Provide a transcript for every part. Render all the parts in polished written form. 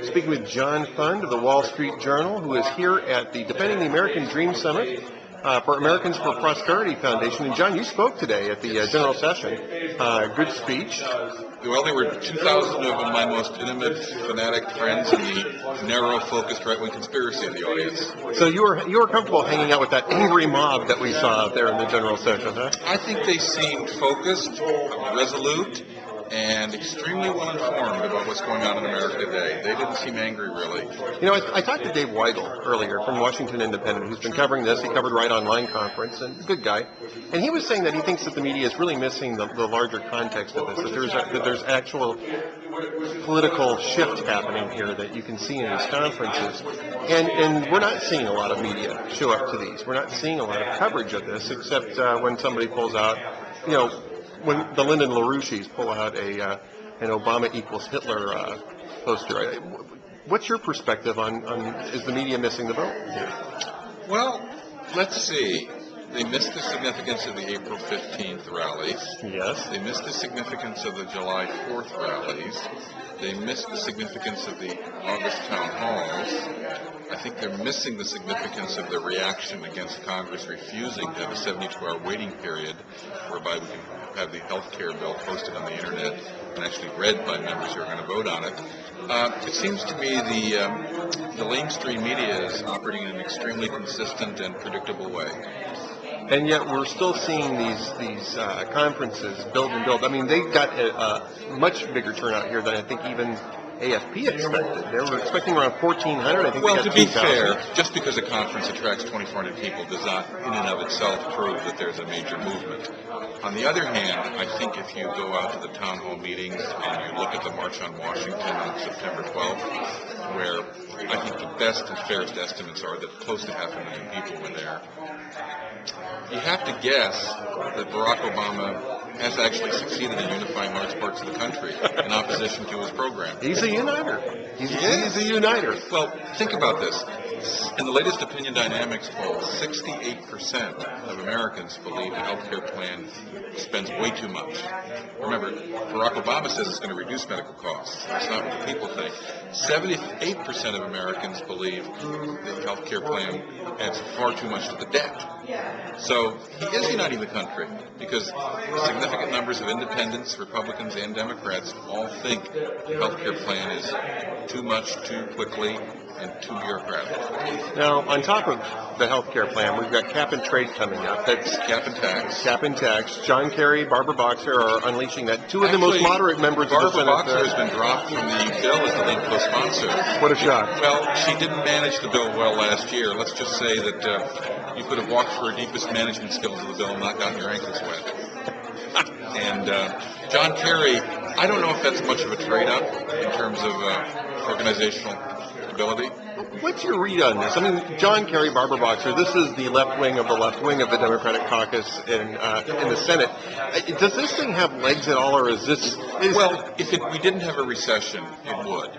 speaking with John Fund of the Wall Street Journal, who is here at the Defending the American Dream Summit for Americans for Prosperity Foundation. And John, you spoke today at the general session. Good speech. Well, there were 2,000 of my most intimate, fanatic friends in the narrow, focused right-wing conspiracy in the audience. So you were comfortable hanging out with that angry mob that we saw out there in the general session, huh? I think they seemed focused, resolute, and extremely well informed about what's going on in America today. They didn't seem angry, really. You know, I talked to Dave Weigel earlier from Washington Independent, who's been covering this. He covered Right Online Conference, and good guy. And he was saying that he thinks that the media is really missing the larger context of this, that there's actual political shift happening here that you can see in these conferences. And we're not seeing a lot of media show up to these. We're not seeing a lot of coverage of this, except when somebody pulls out, you know, when the Lyndon LaRouches pull out an Obama equals Hitler poster. What's your perspective on is the media missing the boat here? Well, let's see. They missed the significance of the April 15th rallies. Yes. They missed the significance of the July 4th rallies. They missed the significance of the August town halls. I think they're missing the significance of the reaction against Congress refusing to have a 72-hour waiting period whereby we can have the health care bill posted on the internet and actually read by members who are going to vote on it. It seems to me the mainstream media is operating in an extremely consistent and predictable way. And yet we're still seeing these conferences build and build. I mean, they got a much bigger turnout here than I think even AFP expected. They were expecting around 1,400. I think. Well, to be fair, just because a conference attracts 2,400 people does not, in and of itself, prove that there's a major movement. On the other hand, I think if you go out to the town hall meetings and you look at the March on Washington on September 12th, where I think the best and fairest estimates are that close to 500,000 people were there, you have to guess that Barack Obama has actually succeeded in unifying large parts of the country in opposition to his program. He's a uniter. He's a uniter. Well, think about this. In the latest Opinion Dynamics poll, 68% of Americans believe the health care plan spends way too much. Remember, Barack Obama says it's going to reduce medical costs. That's not what the people think. 78% of Americans believe the health care plan adds far too much to the debt. So he is uniting the country because significant numbers of independents, Republicans, and Democrats all think the health care plan is too much, too quickly, and too bureaucratic. Now, on top of the health care plan, we've got cap and trade coming up. That's cap and tax. Cap and tax. John Kerry, Barbara Boxer are unleashing that. Two of the most moderate members of the Senate. Barbara Boxer has been dropped from the bill as the lead co-sponsor. What a shock. Well, she didn't manage the bill well last year. Let's just say that you could have walked through her deepest management skills of the bill and not gotten your ankles wet. And John Kerry, I don't know if that's much of a trade-up in terms of organizational ability. What's your read on this? I mean, John Kerry, Barbara Boxer, this is the left wing of the Democratic caucus in the Senate. Does this thing have legs at all, or is this... Well, if we didn't have a recession, it would.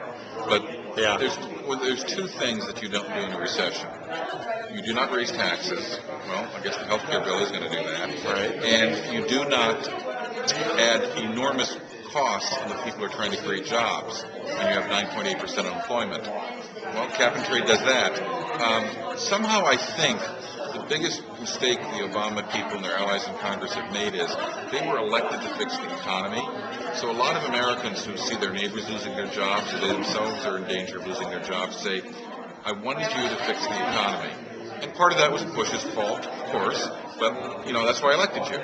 But yeah. There's two things that you don't do in a recession. You do not raise taxes. Well, I guess the health care bill is going to do that. Right. And you do not add enormous costs on the people who are trying to create jobs when you have 9.8% unemployment. Well, cap and trade does that. Somehow I think the biggest mistake the Obama people and their allies in Congress have made is they were elected to fix the economy. So a lot of Americans who see their neighbors losing their jobs or they themselves are in danger of losing their jobs say, I wanted you to fix the economy. And part of that was Bush's fault, of course, but, you know, that's why I elected you.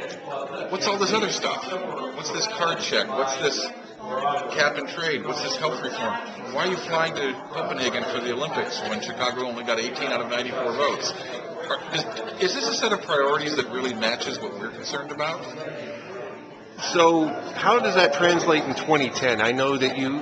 What's all this other stuff? What's this card check? What's this cap and trade? What's this health reform? Why are you flying to Copenhagen for the Olympics when Chicago only got 18 out of 94 votes? Is this a set of priorities that really matches what we're concerned about? So how does that translate in 2010? I know that you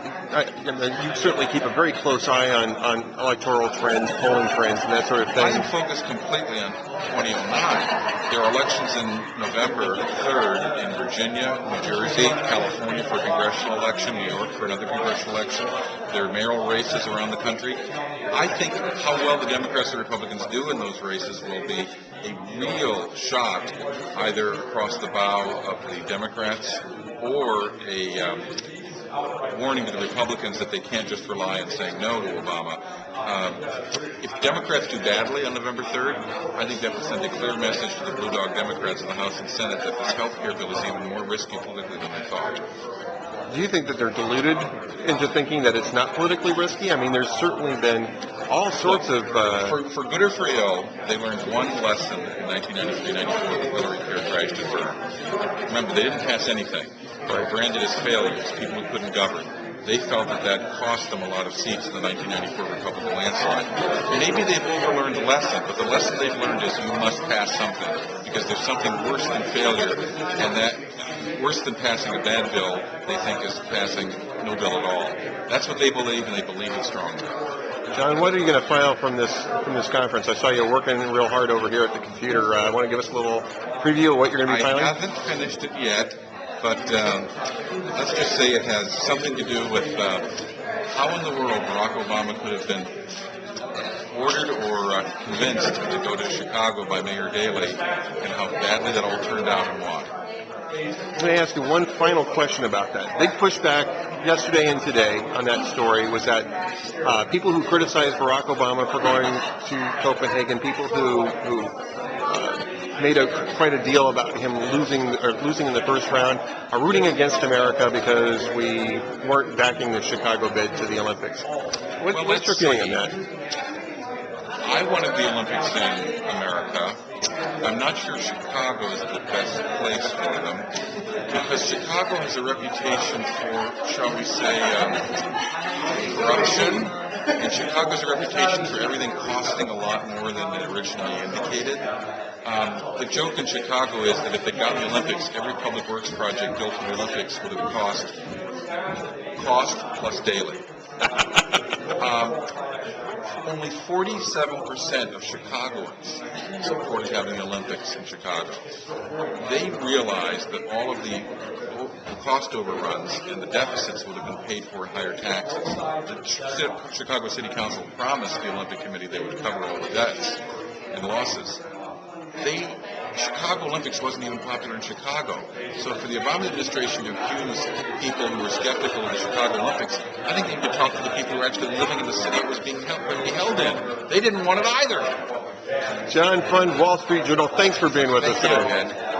certainly keep a very close eye on electoral trends, polling trends, and that sort of thing. I'm focused completely on 2009. There are elections in November 3rd in Virginia, New Jersey, California for a congressional election, New York for another congressional election. There are mayoral races around the country. I think how well the Democrats and Republicans do in those races will be a real shot either across the bow of the Democrats or a warning to the Republicans that they can't just rely on saying no to Obama. If Democrats do badly on November 3rd, I think that would send a clear message to the Blue Dog Democrats in the House and Senate that this health care bill is even more risky politically than they thought. Do you think that they're deluded into thinking that it's not politically risky? I mean, there's certainly been all sorts of... For good or for ill, they learned one lesson in 1993-94 when Hillary Care crashed and burned. Remember, they didn't pass anything. They were branded as failures, people who couldn't govern. They felt that cost them a lot of seats in the 1994 Republican landslide. Maybe they've overlearned a lesson, but the lesson they've learned is you must pass something, because there's something worse than failure, and that worse than passing a bad bill, they think, is passing no bill at all. That's what they believe, and they believe it strongly. John, what are you going to file from this conference? I saw you working real hard over here at the computer. Want to give us a little preview of what you're going to be filing? I haven't finished it yet, but let's just say it has something to do with how in the world Barack Obama could have been ordered or convinced to go to Chicago by Mayor Daley, and how badly that all turned out and why. Let me ask you one final question about that. Big pushback yesterday and today on that story was that people who criticized Barack Obama for going to Copenhagen, people who made quite a deal about him losing in the first round, are rooting against America because we weren't backing the Chicago bid to the Olympics. What's your feeling on that? I wanted the Olympics in America. I'm not sure Chicago is the best place for them, because Chicago has a reputation for, shall we say, corruption, and Chicago has a reputation for everything costing a lot more than it originally indicated. The joke in Chicago is that if they got the Olympics, every public works project built for the Olympics would have cost plus daily. Only 47% of Chicagoans supported having the Olympics in Chicago. They realized that all of the cost overruns and the deficits would have been paid for in higher taxes. The Chicago City Council promised the Olympic Committee they would cover all the debts and losses. Chicago Olympics wasn't even popular in Chicago. So for the Obama administration to accuse people who were skeptical of the Chicago Olympics, I think they could talk to the people who were actually living in the city it was being held in. They didn't want it either. John Fund, Wall Street Journal, thanks for being with us today.